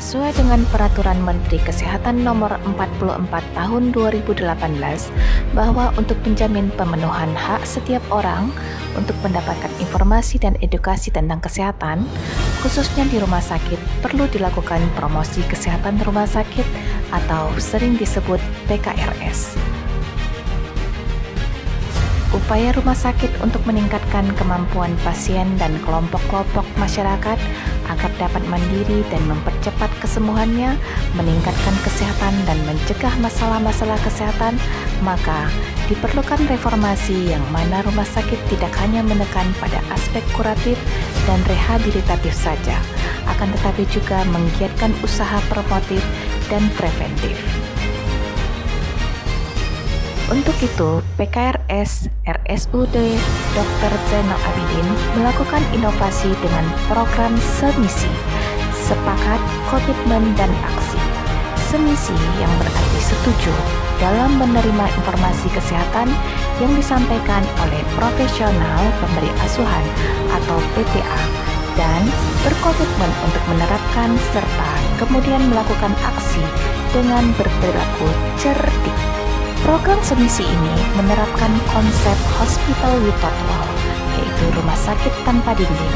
Sesuai dengan Peraturan Menteri Kesehatan Nomor 44 Tahun 2018 bahwa untuk menjamin pemenuhan hak setiap orang untuk mendapatkan informasi dan edukasi tentang kesehatan, khususnya di rumah sakit, perlu dilakukan promosi kesehatan rumah sakit atau sering disebut PKRS. Upaya rumah sakit untuk meningkatkan kemampuan pasien dan kelompok-kelompok masyarakat agar dapat mandiri dan mempercepat kesembuhannya, meningkatkan kesehatan dan mencegah masalah-masalah kesehatan, maka diperlukan reformasi yang mana rumah sakit tidak hanya menekan pada aspek kuratif dan rehabilitatif saja, akan tetapi juga menggiatkan usaha promotif dan preventif. Untuk itu, PKRS RSUD Dr. Zainal Abidin melakukan inovasi dengan program semisi, sepakat, komitmen, dan aksi. Semisi yang berarti setuju dalam menerima informasi kesehatan yang disampaikan oleh profesional pemberi asuhan atau PPA dan berkomitmen untuk menerapkan serta kemudian melakukan aksi dengan berperilaku cerdik. Program semisi ini menerapkan konsep hospital without wall, yaitu rumah sakit tanpa dinding,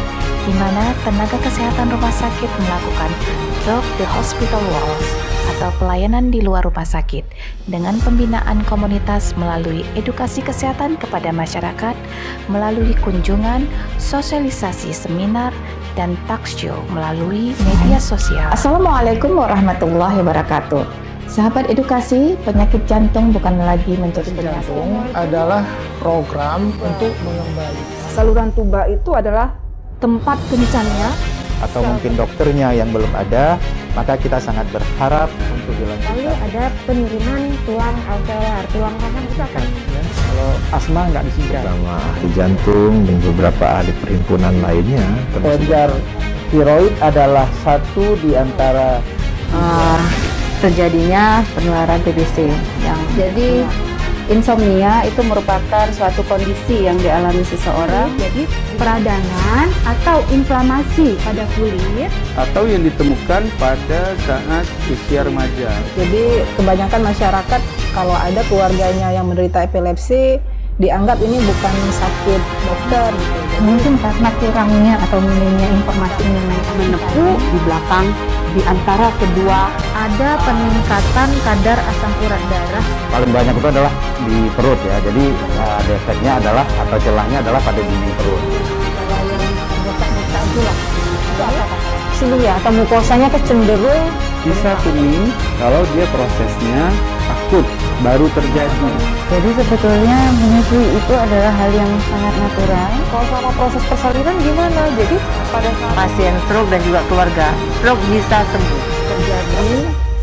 di mana tenaga kesehatan rumah sakit melakukan drop the hospital walls atau pelayanan di luar rumah sakit dengan pembinaan komunitas melalui edukasi kesehatan kepada masyarakat, melalui kunjungan, sosialisasi seminar, dan talk show melalui media sosial. Assalamualaikum warahmatullahi wabarakatuh. Sahabat edukasi, penyakit jantung bukan lagi menjadi penyakit. Jantung adalah program untuk mengembalikan. Saluran tuba itu adalah tempat kencannya. Atau mungkin dokternya yang belum ada, maka kita sangat berharap untuk dilanjutkan. Lalu ada penurunan tulang alveolar, tulang rahang itu akan. Ya, kalau asma nggak disingkat. Bersama ahli jantung dan beberapa ahli perhimpunan lainnya. Kelenjar tiroid adalah satu di antara Terjadinya penularan TBC yang jadi insomnia itu merupakan suatu kondisi yang dialami seseorang. Jadi peradangan atau inflamasi pada kulit atau yang ditemukan pada saat usia remaja. Jadi kebanyakan masyarakat kalau ada keluarganya yang menderita epilepsi dianggap ini bukan sakit dokter gitu. mungkin karena kurangnya atau minimnya informasi mengenai menepu di belakang di antara kedua. Ada peningkatan kadar asam urat darah. Paling banyak itu adalah di perut ya, jadi defeknya adalah atau celahnya adalah pada dinding perut. Kalau yang botak-botak itu lah, Sini ya, atau mukosanya kecenderung Bisa kuning kalau dia prosesnya akut baru terjadi. jadi sebetulnya menyusui itu adalah hal yang sangat natural. kalau sama proses persalinan gimana? Jadi pada saat Pasien stroke dan juga keluarga, stroke bisa sembuh. Terjadi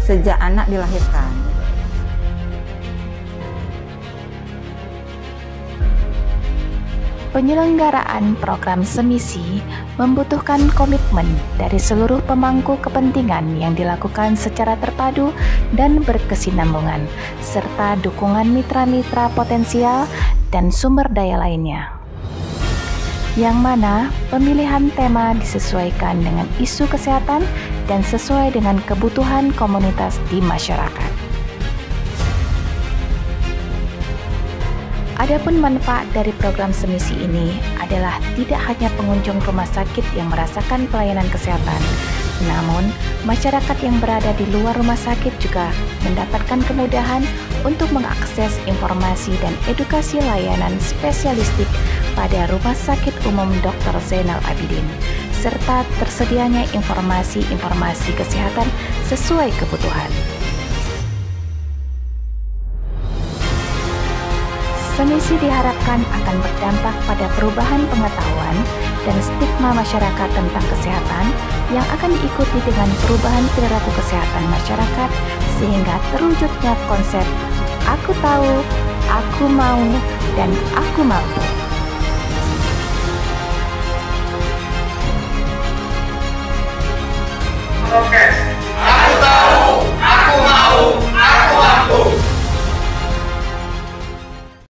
sejak anak dilahirkan. Penyelenggaraan program semisi membutuhkan komitmen dari seluruh pemangku kepentingan yang dilakukan secara terpadu dan berkesinambungan, serta dukungan mitra-mitra potensial dan sumber daya lainnya. Yang mana pemilihan tema disesuaikan dengan isu kesehatan dan sesuai dengan kebutuhan komunitas di masyarakat. Adapun manfaat dari program semisi ini adalah tidak hanya pengunjung rumah sakit yang merasakan pelayanan kesehatan, namun masyarakat yang berada di luar rumah sakit juga mendapatkan kemudahan untuk mengakses informasi dan edukasi layanan spesialistik pada Rumah Sakit Umum Dr. Zainal Abidin, serta tersedianya informasi-informasi kesehatan sesuai kebutuhan. Semisi diharapkan akan berdampak pada perubahan pengetahuan dan stigma masyarakat tentang kesehatan yang akan diikuti dengan perubahan perilaku kesehatan masyarakat sehingga terwujudnya konsep aku tahu, aku mau, dan aku mampu. Oke, aku tahu, aku mau.